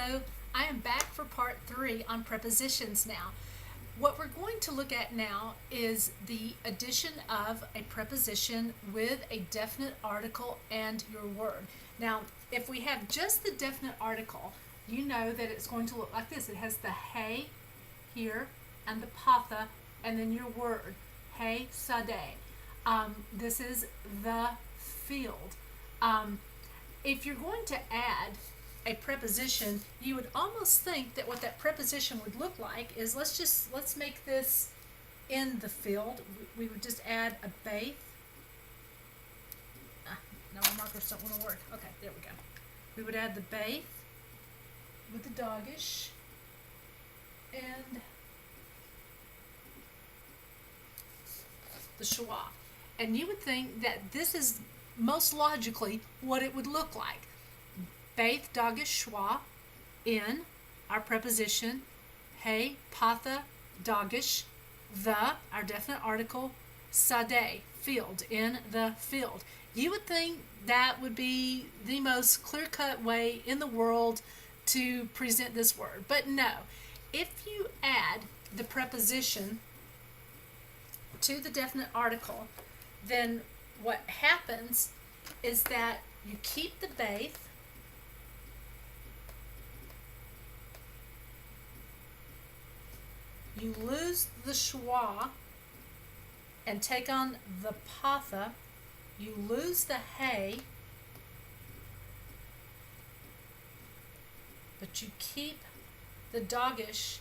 Hello, I am back for part 3 on prepositions now. What we're going to look at now is the addition of a preposition with a definite article and your word. Now, if we have just the definite article, you know that it's going to look like this. It has the hey here and the patha and then your word, hey sade. This is the field. If you're going to add a preposition, you would almost think that what that preposition would look like is let's make this in the field. We would just add a baith. No, my markers don't want to work. Okay, there we go. We would add the baith with the doggish and the schwa. And you would think that this is most logically what it would look like. Baith, doggish, schwa, in, our preposition, hey, patha, doggish, the, our definite article, sade, field, in the field. You would think that would be the most clear-cut way in the world to present this word. But no, if you add the preposition to the definite article, then what happens is that you keep the baith, you lose the schwa and take on the patha, you lose the hey, but you keep the doggish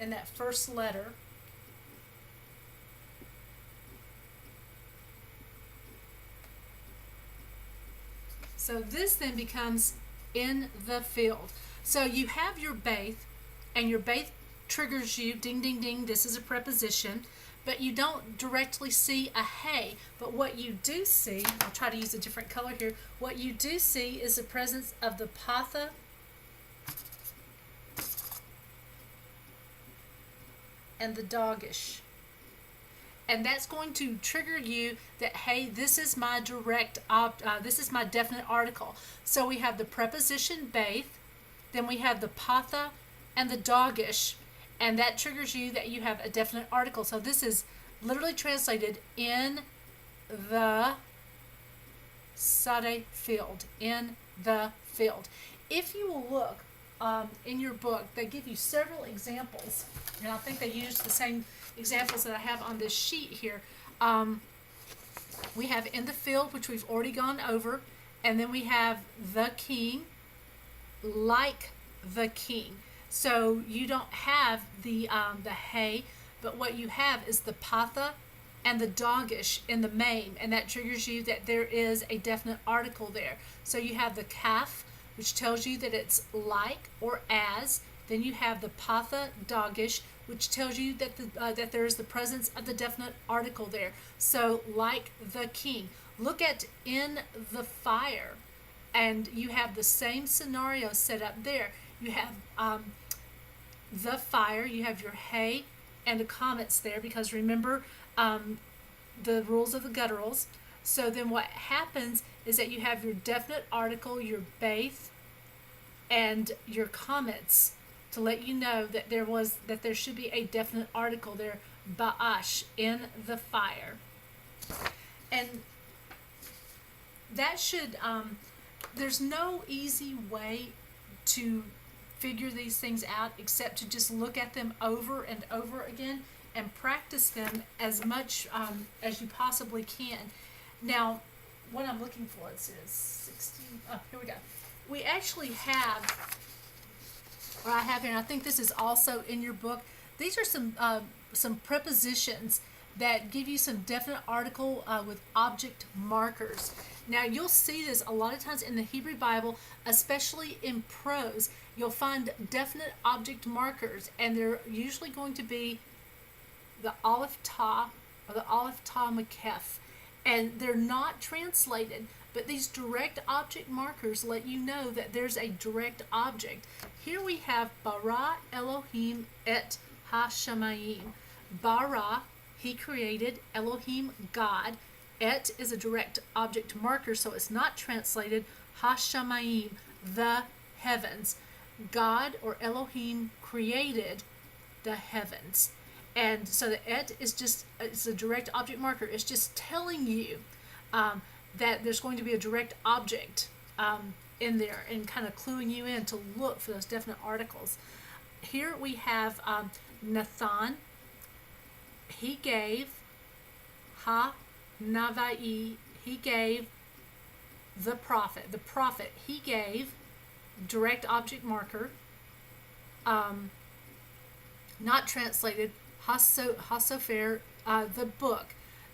in that first letter. So this then becomes in the field. So you have your baith, and your baith triggers you, ding, ding, ding, this is a preposition, but you don't directly see a hey. But what you do see, I'll try to use a different color here, what you do see is the presence of the patha and the doggish. And that's going to trigger you that, hey, this is my this is my definite article. So we have the preposition baith, then we have the patha and the doggish, and that triggers you that you have a definite article. So this is literally translated in the sade field, in the field. If you will look in your book, they give you several examples, and I think they use the same examples that I have on this sheet here. We have in the field, which we've already gone over, and then we have the king, like the king. So you don't have the hey, but what you have is the patha and the doggish in the main, and that triggers you that there is a definite article there. So you have the kaf, which tells you that it's like or as. Then you have the patha doggish, which tells you that that there is the presence of the definite article there. So like the king. Look at in the fire, and you have the same scenario set up there. You have the fire, you have your hey and the comments there, because remember the rules of the gutturals. So then what happens is that you have your definite article, your baith, and your comments to let you know that there should be a definite article there, ba'ash, in the fire. And that should there's no easy way to figure these things out except to just look at them over and over again and practice them as much as you possibly can. Now, what I'm looking for, it says 16. Oh, here we go. We actually have, or I have here, and I think this is also in your book. These are some prepositions that give you some definite article with object markers. Now you'll see this a lot of times in the Hebrew Bible, especially in prose. You'll find definite object markers, and they're usually going to be the Aleph Ta or the Aleph Ta Makef, and they're not translated, but these direct object markers let you know that there's a direct object. Here we have Bara Elohim et HaShamayim. Bara, he created, Elohim, God. Et is a direct object marker, so it's not translated. HaShamayim, the heavens. God or Elohim created the heavens. And so the et is just, it's a direct object marker. It's just telling you that there's going to be a direct object in there, and kind of cluing you in to look for those definite articles. Here we have Nathan. He gave ha navai. He gave the prophet. The prophet. He gave direct object marker. Not translated. Hasofer. The book.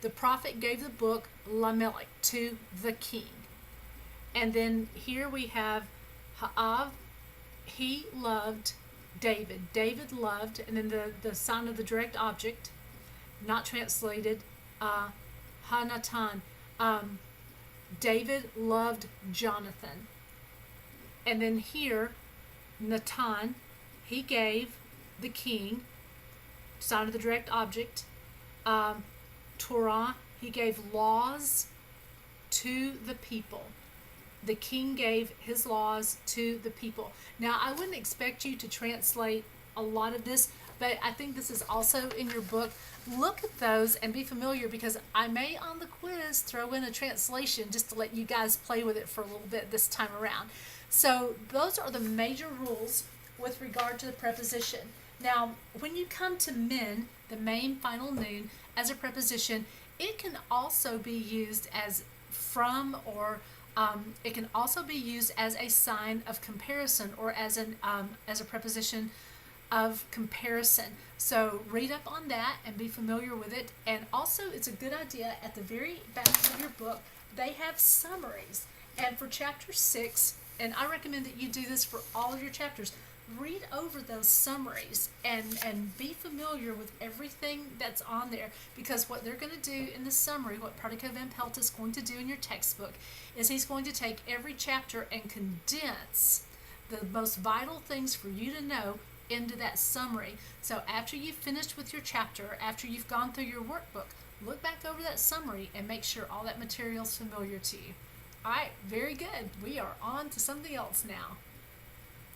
The prophet gave the book Lamelech to the king. And then here we have Ha'av. He loved David. David loved, and then the sign of the direct object, not translated, Hanatan. David loved Jonathan. And then here, Natan, he gave the king, sign of the direct object, Torah, he gave laws to the people. The king gave his laws to the people. Now, I wouldn't expect you to translate a lot of this, but I think this is also in your book. Look at those and be familiar, because I may on the quiz throw in a translation just to let you guys play with it for a little bit this time around. So those are the major rules with regard to the preposition. Now, when you come to min, the main final noon, as a preposition, it can also be used as from, or it can also be used as a sign of comparison, or as a preposition of comparison. So read up on that and be familiar with it. And also, it's a good idea, at the very back of your book, they have summaries. And for chapter 6, and I recommend that you do this for all of your chapters, read over those summaries and be familiar with everything that's on there, because what they're going to do in the summary, what Pradipka Van Pelt is going to do in your textbook, is he's going to take every chapter and condense the most vital things for you to know into that summary. So after you've finished with your chapter, after you've gone through your workbook, look back over that summary and make sure all that material is familiar to you. All right, very good. We are on to something else now.